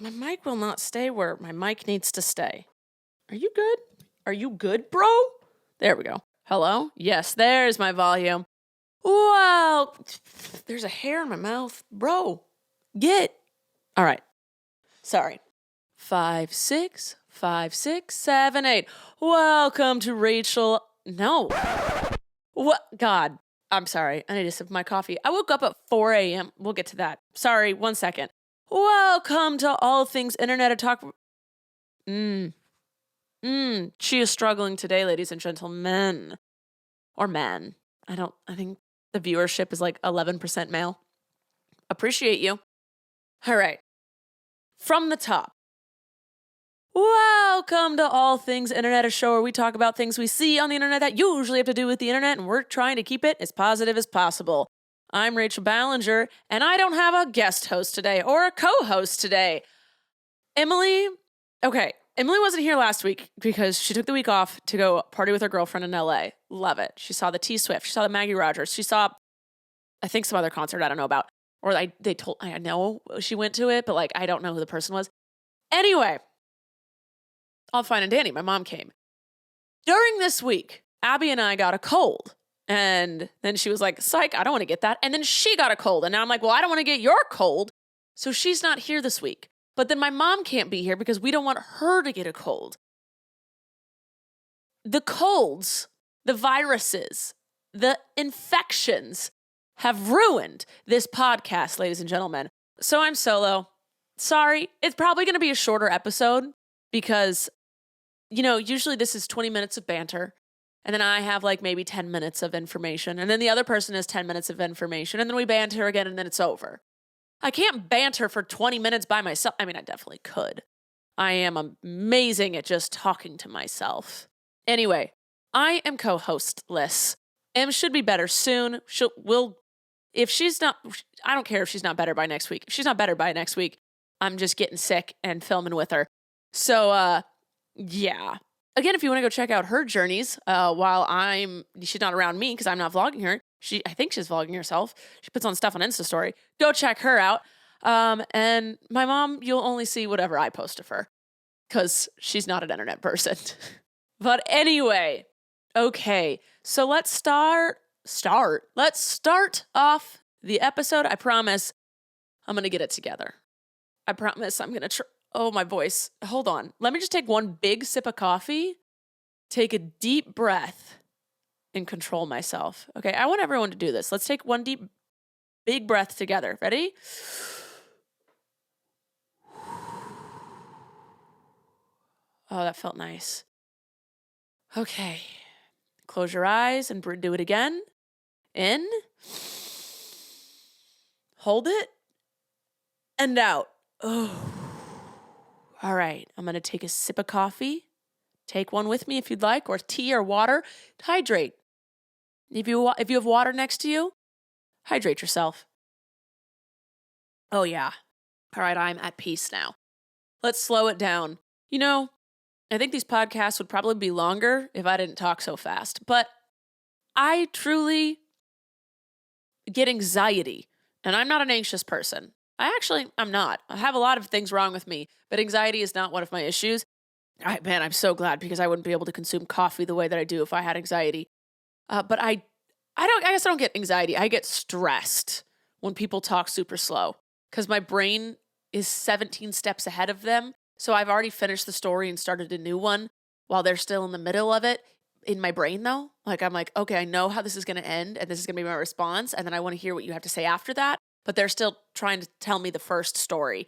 My mic will not stay where my mic needs to stay. Are you good? Are you good, bro? There we go. Hello? Yes, there's my volume. Wow. There's a hair in my mouth. Bro, get. All right. Sorry. 5, 6, 5, 6, 7, 8. Welcome to Rachel. No. What? God. I'm sorry. I need to sip my coffee. I woke up at 4 a.m. We'll get to that. Sorry. 1 second. Welcome to All Things Internet Talk. She is struggling today, ladies and gentlemen. Or men. I think the viewership is like 11% male. Appreciate you. All right. From the top. Welcome to All Things Internet, a show where we talk about things we see on the internet that usually have to do with the internet, and we're trying to keep it as positive as possible. I'm Rachel Ballinger, and I don't have a guest host today or a co-host today. Emily wasn't here last week because she took the week off to go party with her girlfriend in LA. Love it. She saw the T Swift. She saw the Maggie Rogers. She saw, I think, some other concert I don't know about. Or I know she went to it, but like I don't know who the person was. Anyway, all fine and dandy. My mom came. During this week, Abby and I got a cold. And then she was like, psych, I don't want to get that. And then she got a cold. And now I'm like, well, I don't want to get your cold. So she's not here this week. But then my mom can't be here because we don't want her to get a cold. The colds, the viruses, the infections have ruined this podcast, ladies and gentlemen. So I'm solo. Sorry, it's probably going to be a shorter episode because, usually this is 20 minutes of banter. And then I have like maybe 10 minutes of information. And then the other person has 10 minutes of information. And then we banter again and then it's over. I can't banter for 20 minutes by myself. I mean, I definitely could. I am amazing at just talking to myself. Anyway, I am co-hostless. Em should be better soon. If she's not, I don't care if she's not better by next week. If she's not better by next week, I'm just getting sick and filming with her. So, yeah. Again, if you want to go check out her journeys, while she's not around me because I'm not vlogging her. I think she's vlogging herself. She puts on stuff on Insta story. Go check her out. And my mom, you'll only see whatever I post of her because she's not an internet person. But anyway, okay. So let's start. Let's start off the episode. I promise I'm going to get it together. I promise I'm going to oh, my voice. Hold on. Let me just take one big sip of coffee, take a deep breath, and control myself. Okay, I want everyone to do this. Let's take one big breath together. Ready? Oh, that felt nice. Okay. Close your eyes and do it again. In. Hold it. And out. Oh. All right. I'm going to take a sip of coffee. Take one with me if you'd like, or tea or water. Hydrate. If you have water next to you, hydrate yourself. Oh, yeah. All right, I'm at peace now. Let's slow it down. I think these podcasts would probably be longer if I didn't talk so fast. But I truly get anxiety, and I'm not an anxious person. I'm not. I have a lot of things wrong with me, but anxiety is not one of my issues. I'm so glad because I wouldn't be able to consume coffee the way that I do if I had anxiety. But I guess I don't get anxiety. I get stressed when people talk super slow because my brain is 17 steps ahead of them. So I've already finished the story and started a new one while they're still in the middle of it. In my brain, though, I'm like, okay, I know how this is going to end and this is going to be my response. And then I want to hear what you have to say after that. But they're still trying to tell me the first story.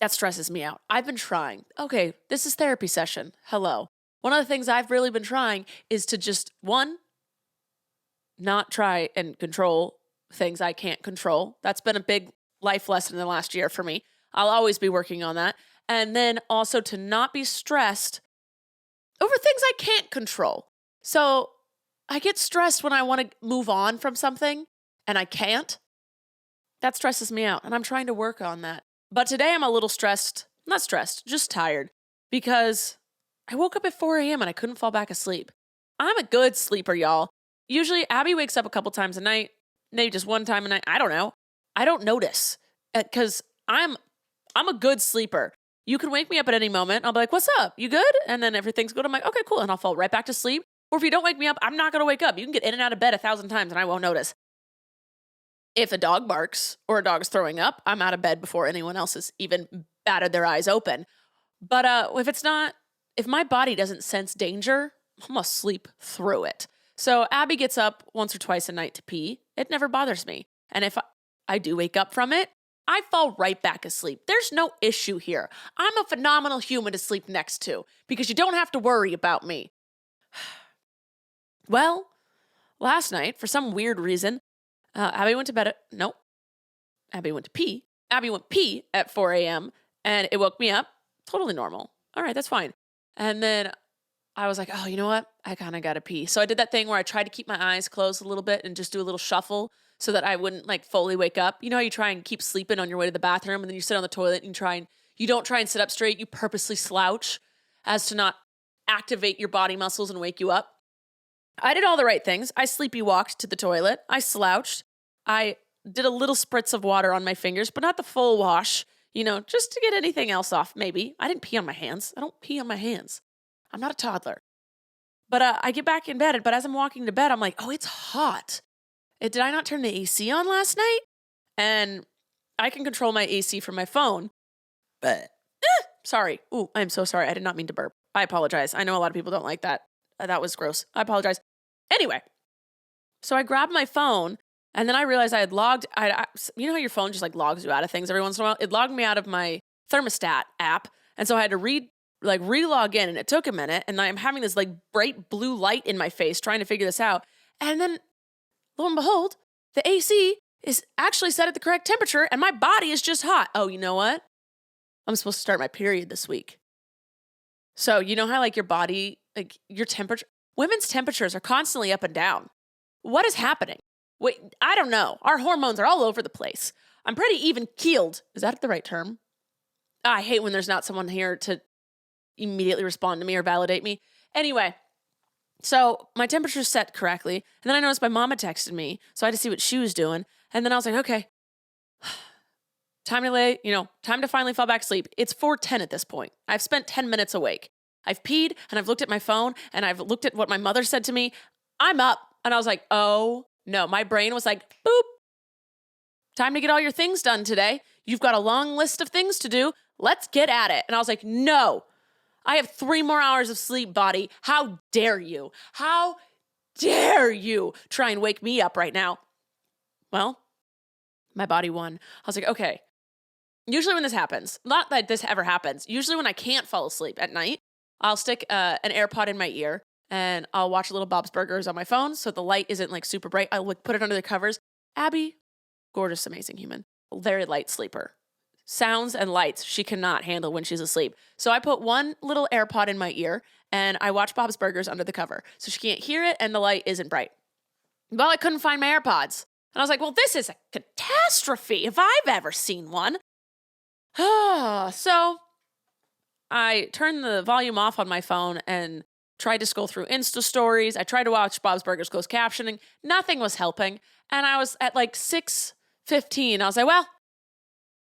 That stresses me out. I've been trying. Okay, this is therapy session. Hello. One of the things I've really been trying is to just, not try and control things I can't control. That's been a big life lesson in the last year for me. I'll always be working on that. And then also to not be stressed over things I can't control. So I get stressed when I want to move on from something and I can't. That stresses me out, and I'm trying to work on that. But today I'm a little stressed. Not stressed, just tired. Because I woke up at 4 a.m. and I couldn't fall back asleep. I'm a good sleeper, y'all. Usually Abby wakes up a couple times a night. Maybe just one time a night. I don't know. I don't notice. Because I'm I'm a good sleeper. You can wake me up at any moment. I'll be like, what's up? You good? And then everything's good. I'm like, okay, cool. And I'll fall right back to sleep. Or if you don't wake me up, I'm not going to wake up. You can get in and out of bed 1,000 times and I won't notice. If a dog barks or a dog's throwing up, I'm out of bed before anyone else has even batted their eyes open. But if my body doesn't sense danger, I'm going to sleep through it. So Abby gets up once or twice a night to pee. It never bothers me. And if I do wake up from it, I fall right back asleep. There's no issue here. I'm a phenomenal human to sleep next to because you don't have to worry about me. Well, last night, for some weird reason, Abby went to bed Abby went to pee. Abby went pee at 4 a.m. and it woke me up. Totally normal. All right, that's fine. And then I was like, oh, you know what? I kind of got to pee. So I did that thing where I tried to keep my eyes closed a little bit and just do a little shuffle so that I wouldn't like fully wake up. You know how you try and keep sleeping on your way to the bathroom and then you sit on the toilet and you don't try and sit up straight. You purposely slouch as to not activate your body muscles and wake you up. I did all the right things. I sleepy walked to the toilet. I slouched. I did a little spritz of water on my fingers, but not the full wash, just to get anything else off, maybe. I didn't pee on my hands. I don't pee on my hands. I'm not a toddler. But I get back in bed, but as I'm walking to bed, I'm like, oh, it's hot. Did I not turn the AC on last night? And I can control my AC from my phone. But, sorry. Ooh, I'm so sorry. I did not mean to burp. I apologize. I know a lot of people don't like that. That was gross. I apologize. Anyway, so I grabbed my phone and then I realized I had logged, you know how your phone just like logs you out of things every once in a while? It logged me out of my thermostat app. And so I had to re-log in and it took a minute and I'm having this like bright blue light in my face trying to figure this out. And then lo and behold, the AC is actually set at the correct temperature and my body is just hot. Oh, you know what? I'm supposed to start my period this week. So you know how like your body, like your temperature, women's temperatures are constantly up and down. What is happening? Wait, I don't know. Our hormones are all over the place. I'm pretty even keeled. Is that the right term? I hate when there's not someone here to immediately respond to me or validate me. Anyway, so my temperature's set correctly. And then I noticed my mom had texted me. So I had to see what she was doing. And then I was like, okay, time to finally fall back asleep. It's 4:10 at this point. I've spent 10 minutes awake. I've peed and I've looked at my phone and I've looked at what my mother said to me. I'm up. And I was like, oh no, my brain was like, boop. Time to get all your things done today. You've got a long list of things to do. Let's get at it. And I was like, no, I have 3 more hours of sleep, body. How dare you? How dare you try and wake me up right now? Well, my body won. I was like, okay. Usually when this happens, not that this ever happens, usually when I can't fall asleep at night, I'll stick an AirPod in my ear and I'll watch little Bob's Burgers on my phone so the light isn't like super bright. I'll put it under the covers. Abby, gorgeous, amazing human, very light sleeper. Sounds and lights she cannot handle when she's asleep. So I put one little AirPod in my ear and I watch Bob's Burgers under the cover so she can't hear it and the light isn't bright. Well, I couldn't find my AirPods. And I was like, well, this is a catastrophe if I've ever seen one. So I turned the volume off on my phone and tried to scroll through Insta stories. I tried to watch Bob's Burgers closed captioning. Nothing was helping. And I was at like 6:15. I was like, well,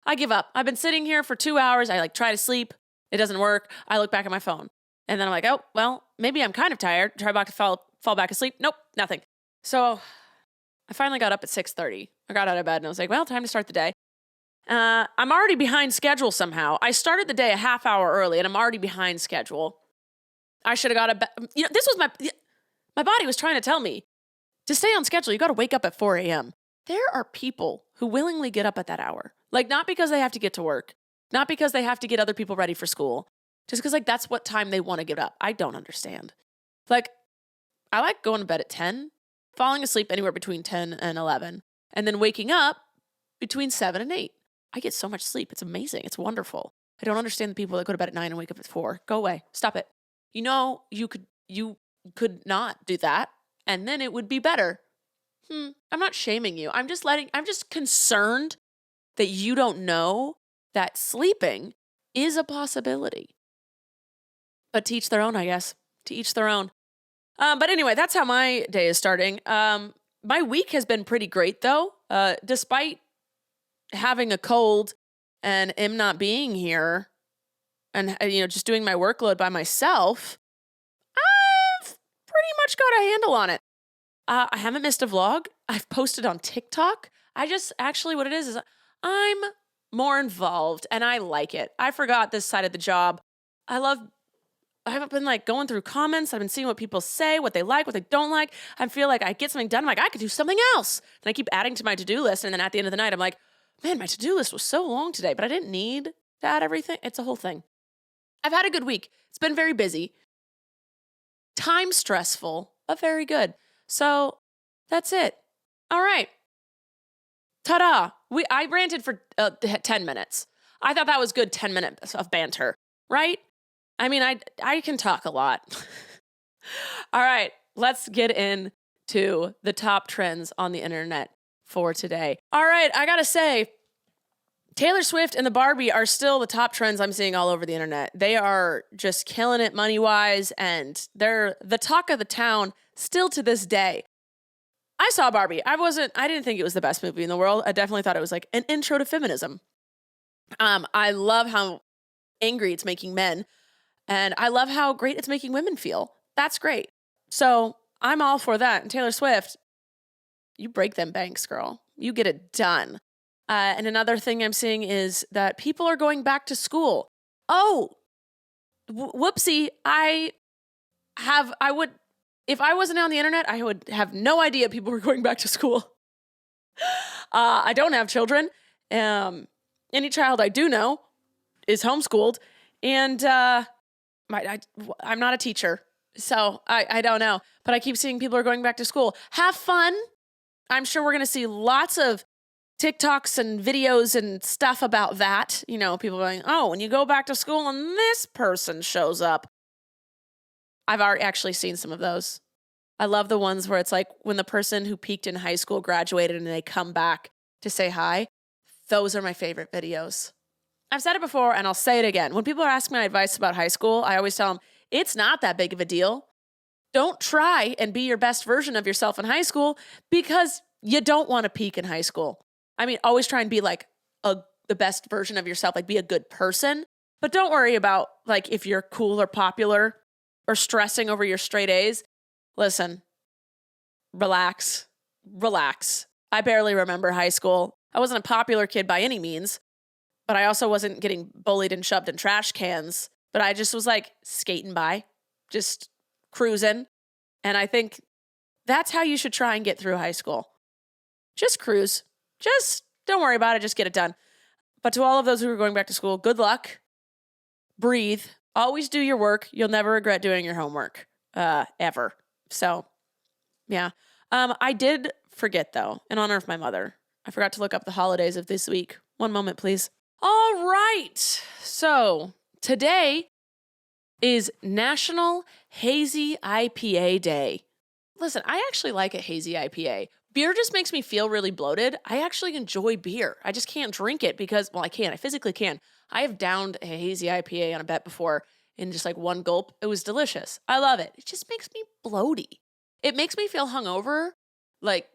I give up. I've been sitting here for 2 hours. I try to sleep. It doesn't work. I look back at my phone. And then I'm like, oh, well, maybe I'm kind of tired. Try back to fall back asleep. Nope, nothing. So I finally got up at 6:30. I got out of bed and I was like, well, time to start the day. I'm already behind schedule somehow. I started the day a half hour early and I'm already behind schedule. I should have got a bed. This was my body was trying to tell me to stay on schedule. You got to wake up at 4 a.m. There are people who willingly get up at that hour. Not because they have to get to work, not because they have to get other people ready for school, just because that's what time they want to get up. I don't understand. I like going to bed at 10, falling asleep anywhere between 10 and 11, and then waking up between 7 and 8. I get so much sleep. It's amazing. It's wonderful. I don't understand the people that go to bed at 9 and wake up at 4. Go away. Stop it. You could not do that, and then it would be better. I'm not shaming you. I'm just concerned that you don't know that sleeping is a possibility. But to each their own, I guess. To each their own. But anyway, that's how my day is starting. My week has been pretty great, though. Despite having a cold and am not being here and, just doing my workload by myself, I've pretty much got a handle on it. I haven't missed a vlog. I've posted on TikTok. What it is I'm more involved and I like it. I forgot this side of the job. I haven't been going through comments. I've been seeing what people say, what they like, what they don't like. I feel like I get something done. I'm like, I could do something else. And I keep adding to my to-do list. And then at the end of the night, I'm like, man, my to-do list was so long today, but I didn't need to add everything. It's a whole thing. I've had a good week. It's been very busy. Time stressful, but very good. So that's it. All right. Ta-da. I ranted for 10 minutes. I thought that was good 10 minutes of banter, right? I mean, I can talk a lot. All right, let's get into the top trends on the internet for today. All right, I gotta say, Taylor Swift and the Barbie are still the top trends I'm seeing all over the internet. They are just killing it money-wise, and they're the talk of the town still to this day. I saw Barbie. I didn't think it was the best movie in the world. I definitely thought it was like an intro to feminism. I love how angry it's making men. And I love how great it's making women feel. That's great. So I'm all for that. And Taylor Swift, you break them banks, girl. You get it done. And another thing I'm seeing is that people are going back to school. Oh, whoopsie. If I wasn't on the internet, I would have no idea people were going back to school. I don't have children. Any child I do know is homeschooled. And I'm not a teacher, so I don't know. But I keep seeing people are going back to school. Have fun. I'm sure we're going to see lots of TikToks and videos and stuff about that. People going, oh, when you go back to school and this person shows up. I've already actually seen some of those. I love the ones where it's like when the person who peaked in high school graduated and they come back to say hi. Those are my favorite videos. I've said it before and I'll say it again. When people ask my advice about high school, I always tell them, it's not that big of a deal. Don't try and be your best version of yourself in high school because you don't want to peak in high school. I mean, always try and be like the best version of yourself, like be a good person. But don't worry about like if you're cool or popular or stressing over your straight A's. Listen, relax. I barely remember high school. I wasn't a popular kid by any means, but I also wasn't getting bullied and shoved in trash cans. But I just was like skating by, just cruising. And I think that's how you should try and get through high school. Just cruise. Just don't worry about it. Just get it done. But to all of those who are going back to school, good luck. Breathe. Always do your work. You'll never regret doing your homework, ever. So, yeah. I did forget, though, in honor of my mother. I forgot to look up the holidays of this week. One moment, please. All right. So, today is National Hazy IPA Day. Listen, I actually like a hazy IPA. Beer just makes me feel really bloated. I actually enjoy beer. I just can't drink it because, well, I can. I physically can. I have downed a hazy IPA on a bet before in just like one gulp. It was delicious. I love it. It just makes me bloaty. It makes me feel hungover, like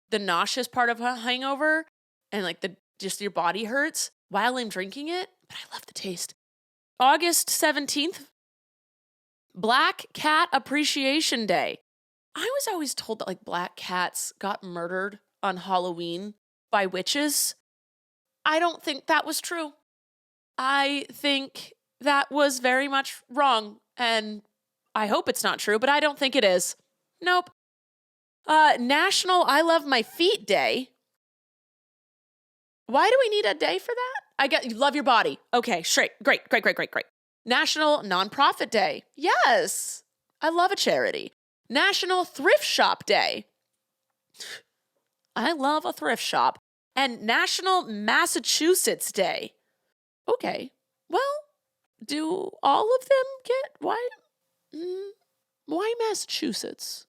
the nauseous part of a hangover and like just your body hurts while I'm drinking it, but I love the taste. August 17th, Black Cat Appreciation Day. I was always told that like black cats got murdered on Halloween by witches. I don't think that was true. I think that was very much wrong, and I hope it's not true, but I don't think it is. Nope. National I Love My Feet Day. Why do we need a day for that? You love your body. Okay, straight. Great. National Nonprofit Day. Yes. I love a charity. National Thrift Shop Day. I love a thrift shop. And National Massachusetts Day. Okay. Well, do all of them get why Massachusetts?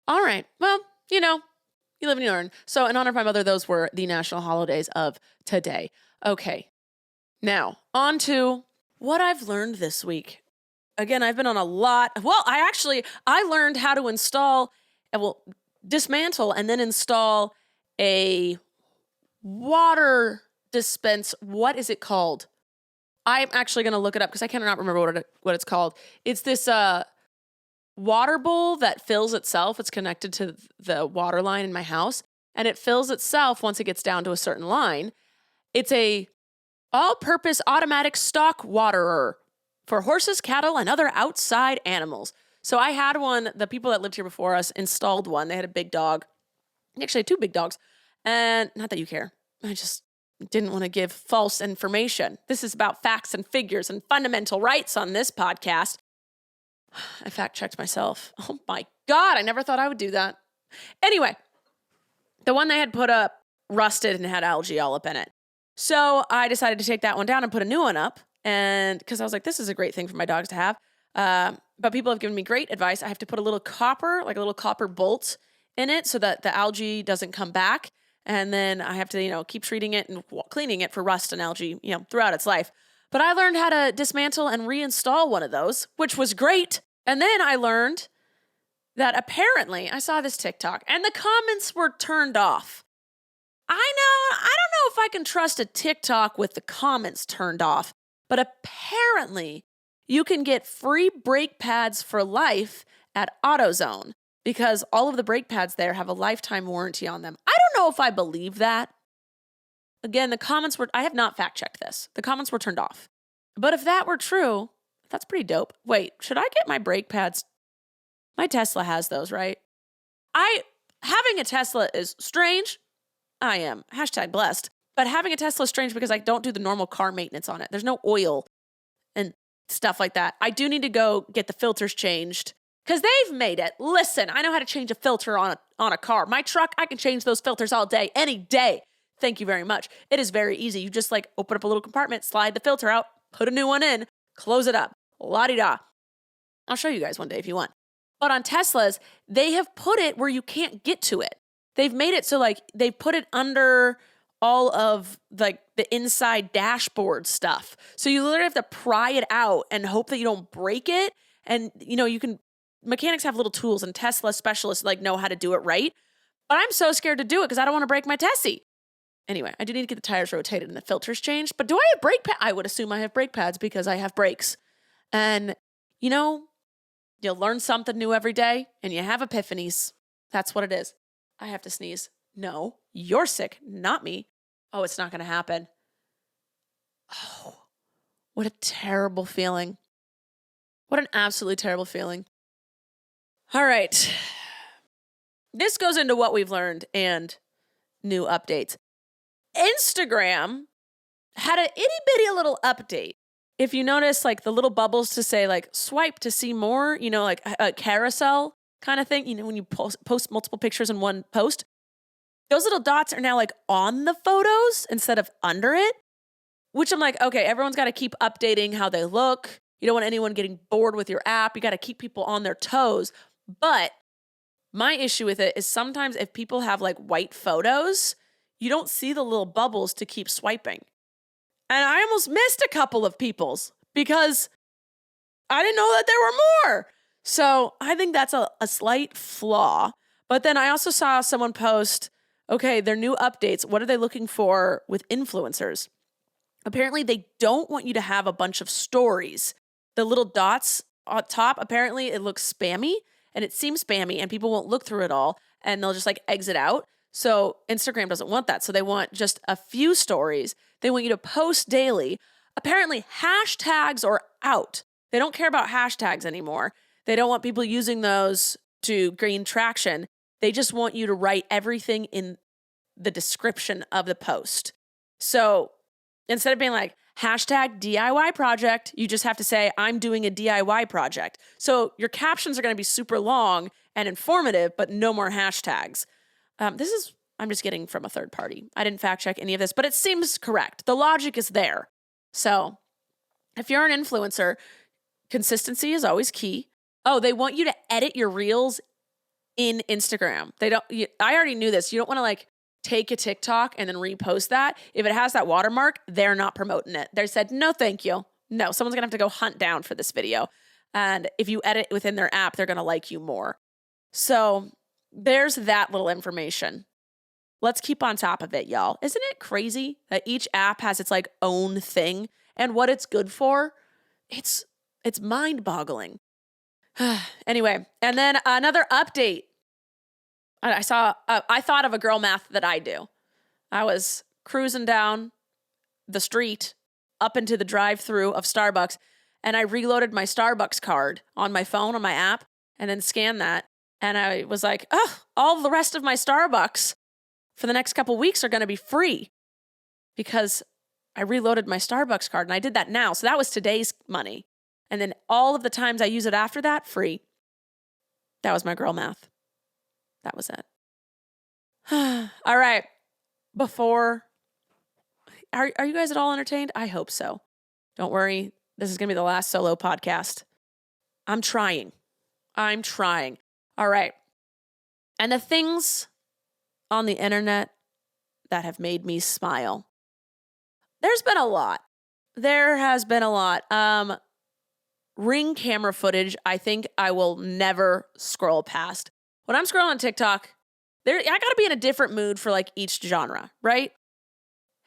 All right. Well, you live and you learn. So in honor of my mother, those were the national holidays of today. Okay. Now, on to what I've learned this week. Again, I've been on a lot. Well, I learned how to dismantle and then install a water dispense, what is it called? I'm actually going to look it up because I cannot remember what it's called. It's this water bowl that fills itself. It's connected to the water line in my house, and it fills itself once it gets down to a certain line. It's a all-purpose automatic stock waterer for horses, cattle, and other outside animals. So I had one. The people that lived here before us installed one. They had a big dog. They actually had 2 big dogs. And not that you care. I just didn't want to give false information. This is about facts and figures and fundamental rights on this podcast. I fact-checked myself. Oh my God, I never thought I would do that. Anyway, the one they had put up rusted and had algae all up in it. So I decided to take that one down and put a new one up. And because I was like, this is a great thing for my dogs to have. But people have given me great advice. I have to put a little copper bolt in it so that the algae doesn't come back. And then I have to, keep treating it and cleaning it for rust and algae, throughout its life. But I learned how to dismantle and reinstall one of those, which was great. And then I learned that apparently I saw this TikTok and the comments were turned off. I don't know if I can trust a TikTok with the comments turned off, but apparently you can get free brake pads for life at AutoZone because all of the brake pads there have a lifetime warranty on them. I don't know if I believe that. Again, I have not fact-checked this. The comments were turned off. But if that were true, that's pretty dope. Wait, should I get my brake pads? My Tesla has those, right? Having a Tesla is strange. I am #blessed. But having a Tesla is strange because I don't do the normal car maintenance on it. There's no oil and stuff like that. I do need to go get the filters changed because they've made it. Listen, I know how to change a filter on a car. My truck, I can change those filters all day, any day. Thank you very much. It is very easy. You just open up a little compartment, slide the filter out, put a new one in, close it up. La-di-da. I'll show you guys one day if you want. But on Teslas, they have put it where you can't get to it. They've made it so they put it under all of the inside dashboard stuff. So you literally have to pry it out and hope that you don't break it. And mechanics have little tools and Tesla specialists know how to do it right. But I'm so scared to do it because I don't want to break my Tessie. Anyway, I do need to get the tires rotated and the filters changed. But do I have brake pads? I would assume I have brake pads because I have brakes. And, you'll learn something new every day and you have epiphanies. That's what it is. I have to sneeze. No, you're sick, not me. Oh, it's not going to happen. Oh, what a terrible feeling. What an absolutely terrible feeling. All right. This goes into what we've learned and new updates. Instagram had an itty bitty little update. If you notice, the little bubbles to say, swipe to see more, a carousel kind of thing, when you post multiple pictures in one post, those little dots are now, on the photos instead of under it, which I'm okay, everyone's got to keep updating how they look. You don't want anyone getting bored with your app. You got to keep people on their toes. But my issue with it is sometimes if people have, white photos, you don't see the little bubbles to keep swiping. And I almost missed a couple of people's because I didn't know that there were more. So I think that's a slight flaw. But then I also saw someone post, okay, their new updates, what are they looking for with influencers? Apparently, they don't want you to have a bunch of stories. The little dots on top, apparently it looks spammy and it seems spammy and people won't look through it all and they'll just exit out. So Instagram doesn't want that. So they want just a few stories. They want you to post daily. Apparently, hashtags are out. They don't care about hashtags anymore. They don't want people using those to gain traction. They just want you to write everything in the description of the post. So instead of being hashtag DIY project, you just have to say, I'm doing a DIY project. So your captions are going to be super long and informative, but no more hashtags. I'm just getting from a third party. I didn't fact check any of this, but it seems correct. The logic is there. So if you're an influencer, consistency is always key. Oh, they want you to edit your reels in Instagram. I already knew this. You don't want to take a TikTok and then repost that. If it has that watermark, they're not promoting it. They said, no, thank you. No, someone's going to have to go hunt down for this video. And if you edit within their app, they're going to like you more. So there's that little information. Let's keep on top of it, y'all. Isn't it crazy that each app has its like own thing and what it's good for? It's mind-boggling. Anyway, and then another update. I thought of a girl math that I do. I was cruising down the street up into the drive-thru of Starbucks, and I reloaded my Starbucks card on my phone, on my app, and then scanned that. And I was like, oh, all the rest of my Starbucks for the next couple weeks are going to be free because I reloaded my Starbucks card, and I did that now. So that was today's money. And then all of the times I use it after that, free. That was my girl math. That was it. All right. Are you guys at all entertained? I hope so. Don't worry. This is going to be the last solo podcast. I'm trying. All right. And the things on the internet that have made me smile. There's been a lot. There has been a lot. Ring camera footage, I think I will never scroll past. When I'm scrolling TikTok, I gotta be in a different mood for like each genre, right?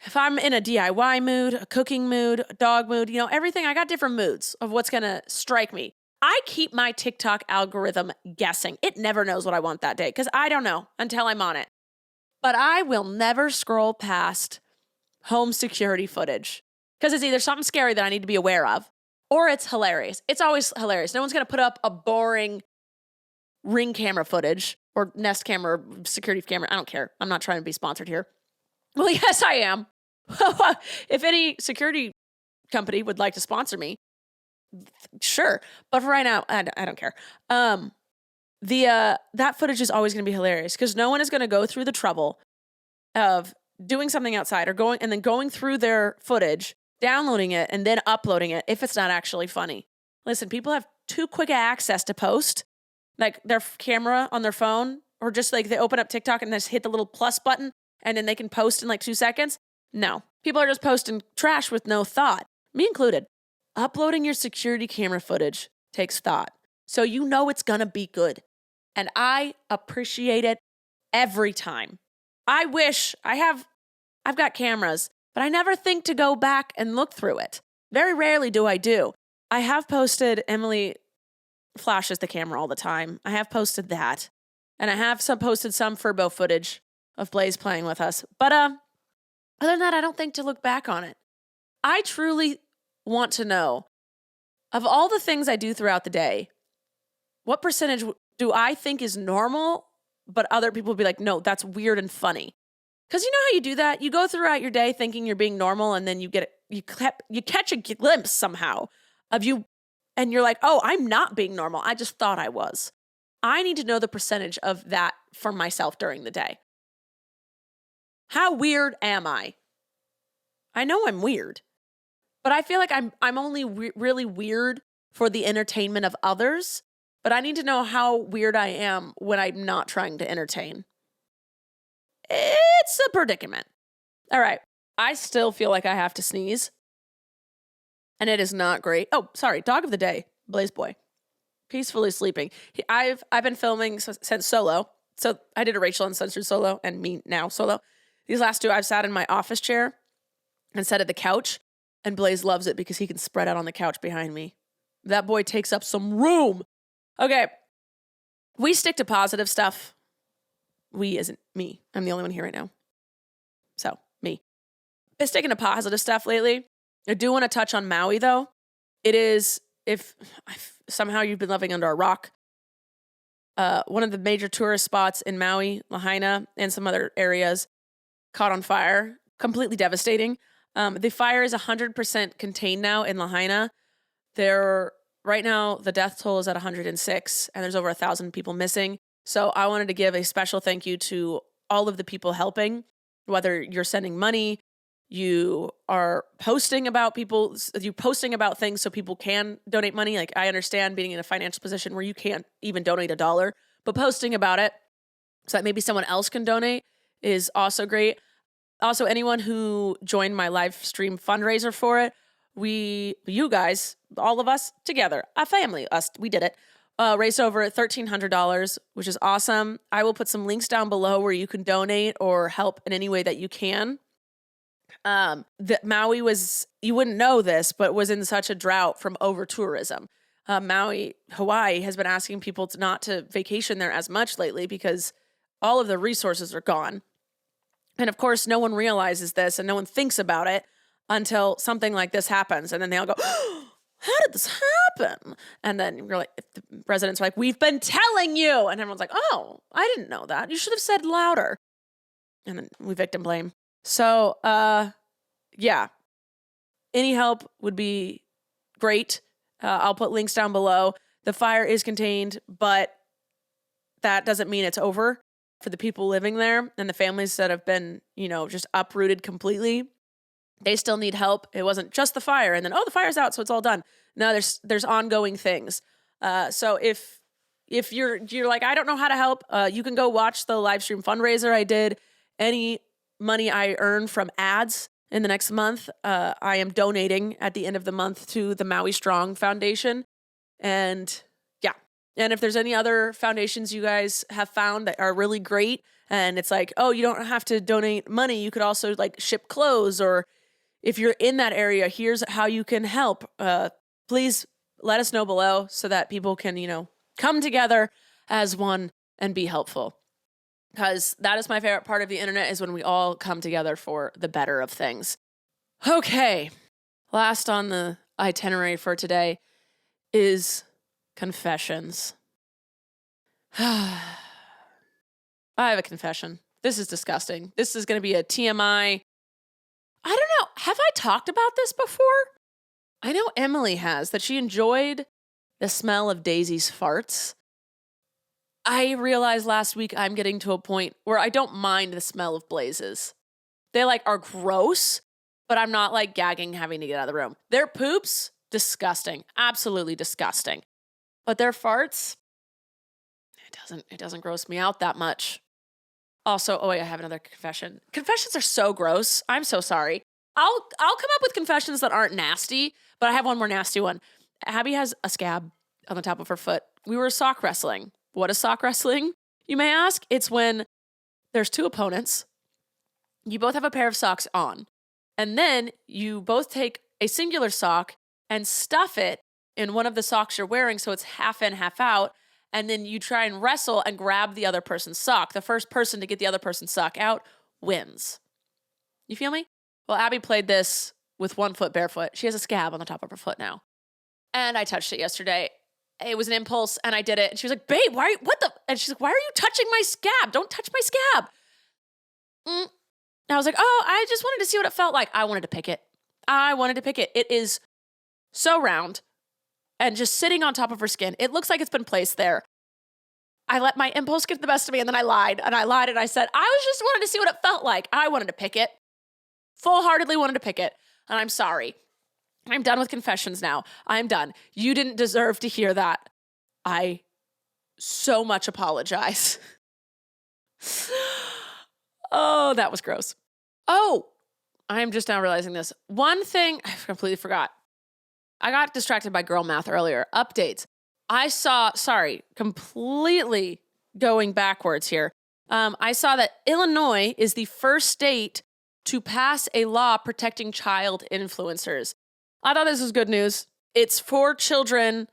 If I'm in a DIY mood, a cooking mood, a dog mood, everything, I got different moods of what's gonna strike me. I keep my TikTok algorithm guessing. It never knows what I want that day because I don't know until I'm on it. But I will never scroll past home security footage because it's either something scary that I need to be aware of or it's hilarious. It's always hilarious. No one's going to put up a boring Ring camera footage or Nest camera or security camera. I don't care. I'm not trying to be sponsored here. Well, yes, I am. If any security company would like to sponsor me, sure. But for right now, I don't care. That footage is always going to be hilarious because no one is going to go through the trouble of doing something outside or going through their footage, downloading it, and then uploading it if it's not actually funny. Listen, people have too quick access to post, like their camera on their phone, or just like they open up TikTok and just hit the little plus button and then they can post in like 2 seconds. No, people are just posting trash with no thought, me included. Uploading your security camera footage takes thought, so you know it's gonna be good. And I appreciate it every time. I wish I've got cameras, but I never think to go back and look through it. Very rarely do I do. I have posted, Emily flashes the camera all the time. I have posted that. And I have posted some Furbo footage of Blaze playing with us. But other than that, I don't think to look back on it. I truly want to know, of all the things I do throughout the day, what percentage do I think is normal, but other people will be like, no, that's weird and funny? Because you know how you do that? You go throughout your day thinking you're being normal, and then you catch a glimpse somehow of you, and you're like, oh, I'm not being normal. I just thought I was. I need to know the percentage of that for myself during the day. How weird am I? I know I'm weird, but I feel like I'm only really weird for the entertainment of others, but I need to know how weird I am when I'm not trying to entertain. It's a predicament. All right. I still feel like I have to sneeze, and it is not great. Oh, sorry. Dog of the day, Blaze Boy, peacefully sleeping. I've been filming since solo. So I did a Rachel Uncensored solo and me now solo. These last 2, I've sat in my office chair and sat at the couch, and Blaze loves it because he can spread out on the couch behind me. That boy takes up some room. Okay. We stick to positive stuff. We isn't me. I'm the only one here right now. So, me. Been sticking to positive stuff lately. I do want to touch on Maui, though. It is, if somehow you've been living under a rock, one of the major tourist spots in Maui, Lahaina, and some other areas caught on fire. Completely devastating. The fire is 100% contained now in Lahaina. Right now, the death toll is at 106, and there's over 1,000 people missing. So I wanted to give a special thank you to all of the people helping, whether you're sending money, you are posting about things so people can donate money. Like, I understand being in a financial position where you can't even donate $1, but posting about it so that maybe someone else can donate is also great. Also, anyone who joined my live stream fundraiser for it, you guys, all of us together, a family, we did it. raised over $1,300, which is awesome. I will put some links down below where you can donate or help in any way that you can. That Maui was, you wouldn't know this, but was in such a drought from over tourism. Maui, Hawaii has been asking people not to vacation there as much lately because all of the resources are gone. And of course, no one realizes this and no one thinks about it until something like this happens. And then they all go, how did this happen? And then you're like, the residents are like, we've been telling you. And everyone's like, oh, I didn't know that. You should have said louder. And then we victim blame. So, yeah, any help would be great. I'll put links down below. The fire is contained, but that doesn't mean it's over for the people living there and the families that have been, just uprooted completely. They still need help. It wasn't just the fire and then, the fire's out, so it's all done. No, there's ongoing things. So if you're like, I don't know how to help, you can go watch the live stream fundraiser I did. Any money I earn from ads in the next month, I am donating at the end of the month to the Maui Strong Foundation. And yeah. And if there's any other foundations you guys have found that are really great, and it's like, oh, you don't have to donate money. You could also like ship clothes, or if you're in that area, here's how you can help. Please let us know below so that people can, come together as one and be helpful. Because that is my favorite part of the internet, is when we all come together for the better of things. Okay. Last on the itinerary for today is confessions. I have a confession. This is disgusting. This is going to be a TMI. I don't know. Have I talked about this before? I know Emily has, that she enjoyed the smell of Daisy's farts. I realized last week I'm getting to a point where I don't mind the smell of Blaze's. They are gross, but I'm not gagging having to get out of the room. Their poops, disgusting. Absolutely disgusting. But their farts, it doesn't gross me out that much. Also, I have another confession. Confessions are so gross. I'm so sorry. I'll come up with confessions that aren't nasty, but I have one more nasty one. Abby has a scab on the top of her foot. We were sock wrestling. What is sock wrestling, you may ask? It's when there's two opponents. You both have a pair of socks on. And then you both take a singular sock and stuff it in one of the socks you're wearing so it's half in, half out. And then you try and wrestle and grab the other person's sock. The first person to get the other person's sock out wins. You feel me? Well, Abby played this with one foot barefoot. She has a scab on the top of her foot now. And I touched it yesterday. It was an impulse, and I did it. And she was like, babe, and she's like, why are you touching my scab? Don't touch my scab. And I was like, I just wanted to see what it felt like. I wanted to pick it. It is so round and just sitting on top of her skin. It looks like it's been placed there. I let my impulse get the best of me, and then I lied. And I said, I was just wanted to see what it felt like. I wanted to pick it. Full-heartedly wanted to pick it. And I'm sorry. I'm done with confessions now. I'm done. You didn't deserve to hear that. I so much apologize. Oh, that was gross. Oh, I'm just now realizing this. One thing I completely forgot. I got distracted by girl math earlier. Updates. I saw, completely going backwards here. I saw that Illinois is the first state to pass a law protecting child influencers. I thought this was good news. It's for children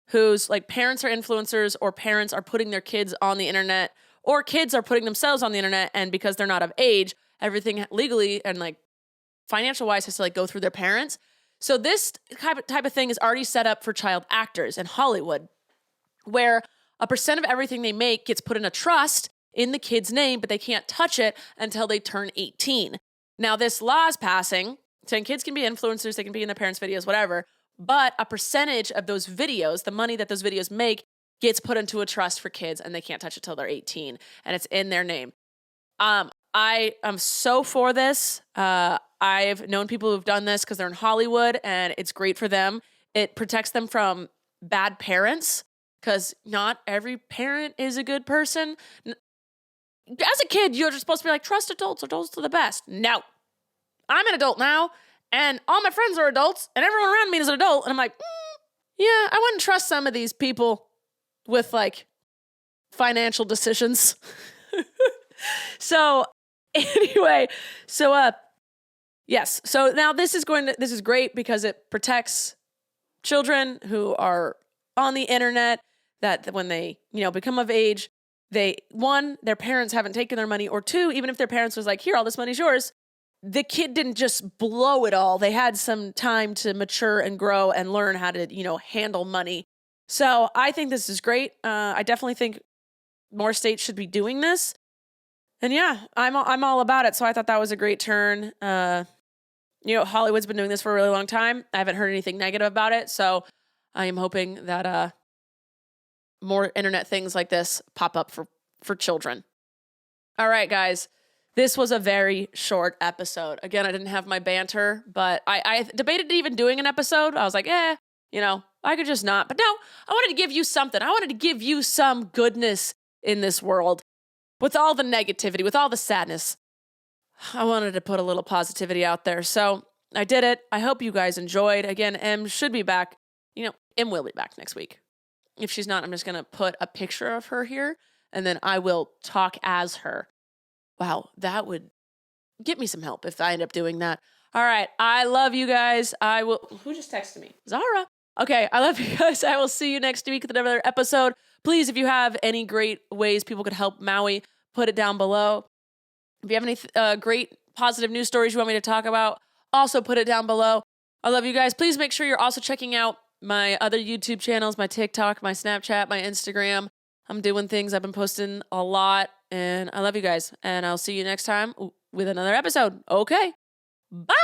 whose parents are influencers, or parents are putting their kids on the internet, or kids are putting themselves on the internet, and because they're not of age, everything legally and financial wise has to go through their parents. So this type of thing is already set up for child actors in Hollywood, where a percent of everything they make gets put in a trust in the kid's name, but they can't touch it until they turn 18. Now this law is passing, saying kids can be influencers, they can be in their parents' videos, whatever, but a percentage of those videos, the money that those videos make, gets put into a trust for kids, and they can't touch it till they're 18, and it's in their name. I am so for this. I've known people who've done this because they're in Hollywood, and it's great for them. It protects them from bad parents, because not every parent is a good person. As a kid, you're just supposed to be trust adults are the best. No. I'm an adult now, and all my friends are adults, and everyone around me is an adult, and I'm yeah, I wouldn't trust some of these people with like financial decisions. So anyway, yes. So now this is great because it protects children who are on the internet, that when they, become of age, their parents haven't taken their money, or two, even if their parents was like, here, all this money's yours, the kid didn't just blow it all. They had some time to mature and grow and learn how to, handle money. So I think this is great. I definitely think more states should be doing this. And yeah, I'm all about it. So I thought that was a great turn. Hollywood's been doing this for a really long time. I haven't heard anything negative about it. So I am hoping that more internet things like this pop up for children. All right, guys. This was a very short episode. Again, I didn't have my banter, but I debated even doing an episode. I was like, I could just not. But no, I wanted to give you something. I wanted to give you some goodness in this world. With all the negativity, with all the sadness, I wanted to put a little positivity out there. So I did it. I hope you guys enjoyed. Again, Em should be back. Em will be back next week. If she's not, I'm just going to put a picture of her here, and then I will talk as her. Wow, that would get me some help if I end up doing that. All right, I love you guys. Who just texted me? Zara. Okay, I love you guys. I will see you next week with another episode. Please, if you have any great ways people could help Maui, put it down below. If you have any great positive news stories you want me to talk about, also put it down below. I love you guys. Please make sure you're also checking out my other YouTube channels, my TikTok, my Snapchat, my Instagram. I'm doing things. I've been posting a lot, and I love you guys. And I'll see you next time with another episode. Okay. Bye.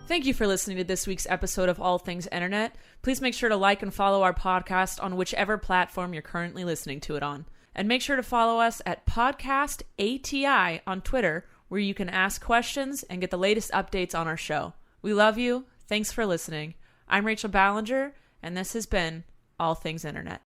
Thank you for listening to this week's episode of All Things Internet. Please make sure to like and follow our podcast on whichever platform you're currently listening to it on. And make sure to follow us at Podcast ATI on Twitter, where you can ask questions and get the latest updates on our show. We love you. Thanks for listening. I'm Rachel Ballinger, and this has been All Things Internet.